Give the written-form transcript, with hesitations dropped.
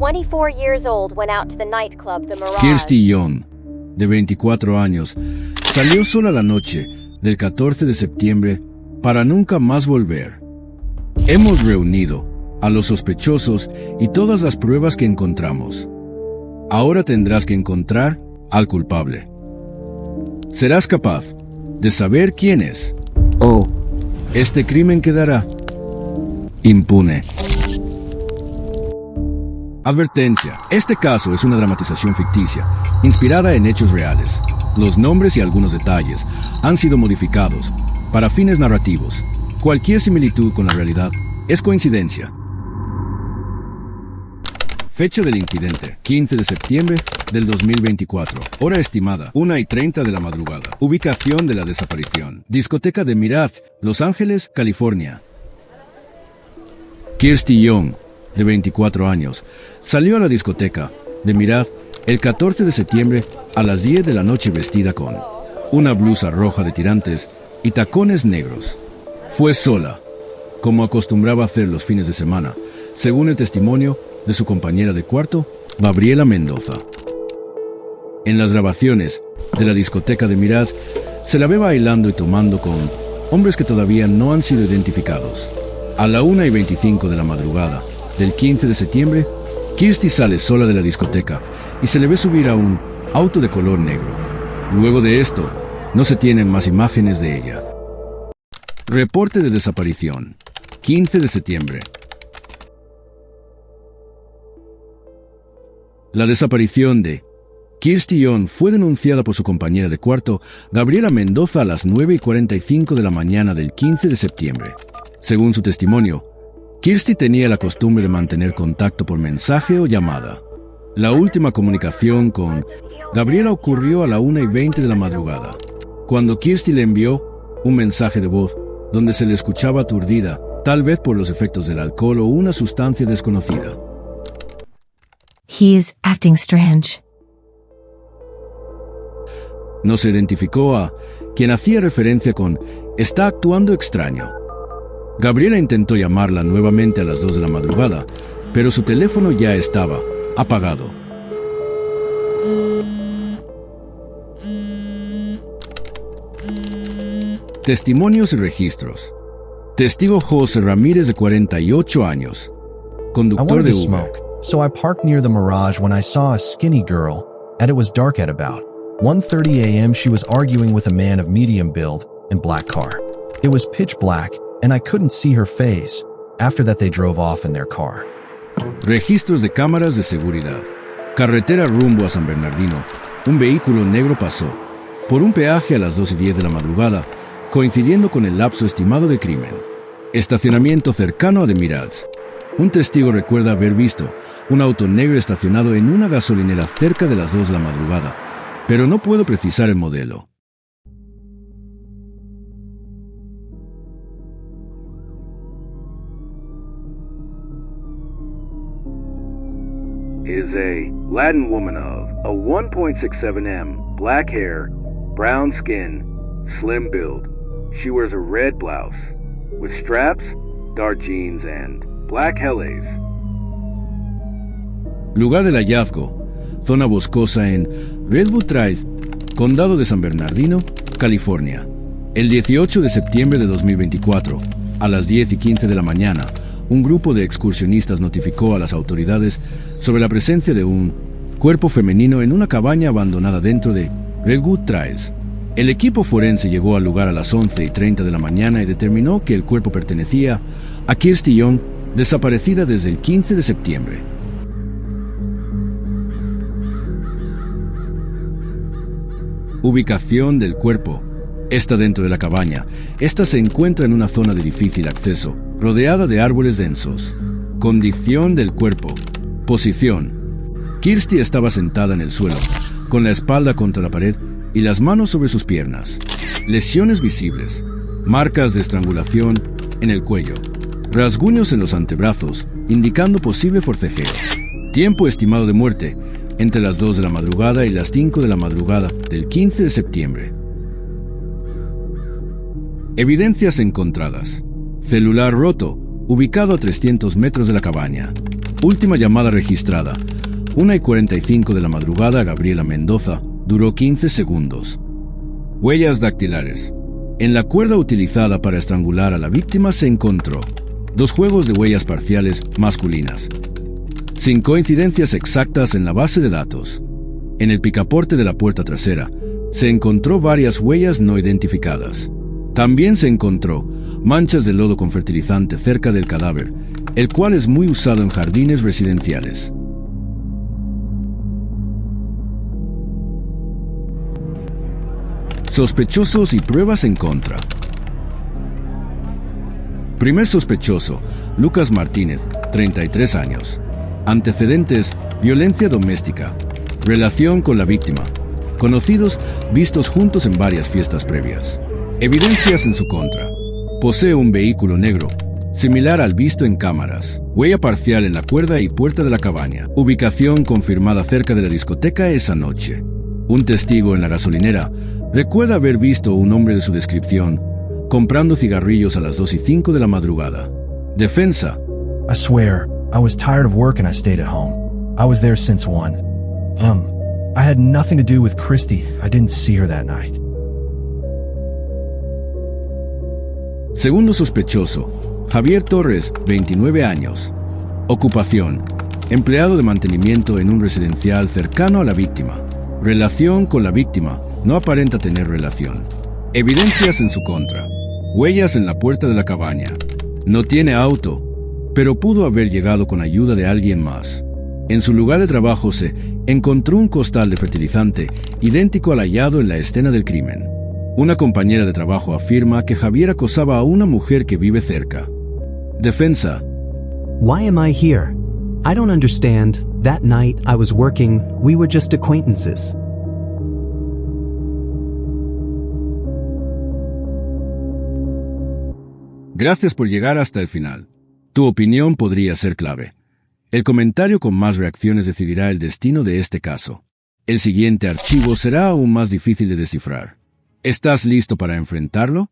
24 years old, went out to the nightclub The Mirage. Kirsty Young, de 24 años, salió sola la noche del 14 de septiembre para nunca más volver. Hemos reunido a los sospechosos y todas las pruebas que encontramos. Ahora tendrás que encontrar al culpable. Serás capaz de saber quién es. O este crimen quedará impune. Advertencia: este caso es una dramatización ficticia, inspirada en hechos reales. Los nombres y algunos detalles han sido modificados para fines narrativos. Cualquier similitud con la realidad es coincidencia. Fecha del incidente: 15 de septiembre del 2024. Hora estimada: 1:30 de la madrugada. Ubicación de la desaparición: discoteca de Mirage, Los Ángeles, California. Kirsty Young, de 24 años, salió a la discoteca de Mirage el 14 de septiembre a las 10 de la noche vestida con una blusa roja de tirantes y tacones negros. Fue sola, como acostumbraba hacer los fines de semana, según el testimonio de su compañera de cuarto, Gabriela Mendoza. En las grabaciones de la discoteca de Mirage, se la ve bailando y tomando con hombres que todavía no han sido identificados. A la 1:25 de la madrugada del 15 de septiembre, Kirsty sale sola de la discoteca y se le ve subir a un auto de color negro. Luego de esto, no se tienen más imágenes de ella. Reporte de desaparición: 15 de septiembre. La desaparición de Kirsty Young fue denunciada por su compañera de cuarto, Gabriela Mendoza, a las 9:45 de la mañana del 15 de septiembre. Según su testimonio, Kirsty tenía la costumbre de mantener contacto por mensaje o llamada. La última comunicación con Gabriela ocurrió a la 1:20 de la madrugada, cuando Kirsty le envió un mensaje de voz donde se le escuchaba aturdida, tal vez por los efectos del alcohol o una sustancia desconocida. He's acting strange. No se identificó a quien hacía referencia con «está actuando extraño». Gabriela intentó llamarla nuevamente a las 2 de la madrugada, pero su teléfono ya estaba apagado. Testimonios y registros. Testigo José Ramírez, de 48 años, I conductor wanted de to Uber. smoke, so I parked near the Mirage when I saw a skinny girl, and it was dark at about 1:30 a.m. She was arguing with a man of medium build and black car. It was pitch black, and I couldn't see her face. After that, they drove off in their car. Registros de cámaras de seguridad. Carretera rumbo a San Bernardino. Un vehículo negro pasó por un peaje a las 2:10 de la madrugada, coincidiendo con el lapso estimado de crimen. Estacionamiento cercano a The Mirage. Un testigo recuerda haber visto un auto negro estacionado en una gasolinera cerca de las 2 de la madrugada, pero no puedo precisar el modelo. Is a Latin woman of a 1.67 m, black hair, brown skin, slim build. She wears a red blouse with straps, dark jeans, and black LAs. Lugar del hallazgo: zona boscosa en Redwood Drive, Condado de San Bernardino, California. El 18 de septiembre de 2024, a las 10:15 de la mañana, un grupo de excursionistas notificó a las autoridades sobre la presencia de un cuerpo femenino en una cabaña abandonada dentro de Redwood Trails. El equipo forense llegó al lugar a las 11:30 de la mañana y determinó que el cuerpo pertenecía a Kirsty Young, desaparecida desde el 15 de septiembre. Ubicación del cuerpo: está dentro de la cabaña. Esta se encuentra en una zona de difícil acceso, rodeada de árboles densos. Condición del cuerpo: posición: Kirsty estaba sentada en el suelo, con la espalda contra la pared y las manos sobre sus piernas. Lesiones visibles: marcas de estrangulación en el cuello, rasguños en los antebrazos, indicando posible forcejeo. Tiempo estimado de muerte: entre las 2 de la madrugada y las 5 de la madrugada del 15 de septiembre. Evidencias encontradas: celular roto, ubicado a 300 metros de la cabaña. Última llamada registrada. 1:45 de la madrugada, Gabriela Mendoza. Duró 15 segundos. Huellas dactilares. En la cuerda utilizada para estrangular a la víctima se encontró 2 juegos de huellas parciales masculinas, sin coincidencias exactas en la base de datos. En el picaporte de la puerta trasera se encontró varias huellas no identificadas. También se encontró manchas de lodo con fertilizante cerca del cadáver, el cual es muy usado en jardines residenciales. Sospechosos y pruebas en contra. Primer sospechoso, Lucas Martínez, 33 años. Antecedentes: violencia doméstica. Relación con la víctima. Conocidos, vistos juntos en varias fiestas previas. Evidencias en su contra. Posee un vehículo negro, similar al visto en cámaras. Huella parcial en la cuerda y puerta de la cabaña. Ubicación confirmada cerca de la discoteca esa noche. Un testigo en la gasolinera recuerda haber visto a un hombre de su descripción comprando cigarrillos a las 2:05 de la madrugada. Defensa. I swear, I was tired of work and I stayed at home. I was there since 1. I had nothing to do with Christy. I didn't see her that night. Segundo sospechoso, Javier Torres, 29 años. Ocupación: empleado de mantenimiento en un residencial cercano a la víctima. Relación con la víctima: no aparenta tener relación. Evidencias en su contra. Huellas en la puerta de la cabaña. No tiene auto, pero pudo haber llegado con ayuda de alguien más. En su lugar de trabajo se encontró un costal de fertilizante idéntico al hallado en la escena del crimen. Una compañera de trabajo afirma que Javier acosaba a una mujer que vive cerca. Defensa. Why am I here? I don't understand. That night I was working, we were just acquaintances. Gracias por llegar hasta el final. Tu opinión podría ser clave. El comentario con más reacciones decidirá el destino de este caso. El siguiente archivo será aún más difícil de descifrar. ¿Estás listo para enfrentarlo?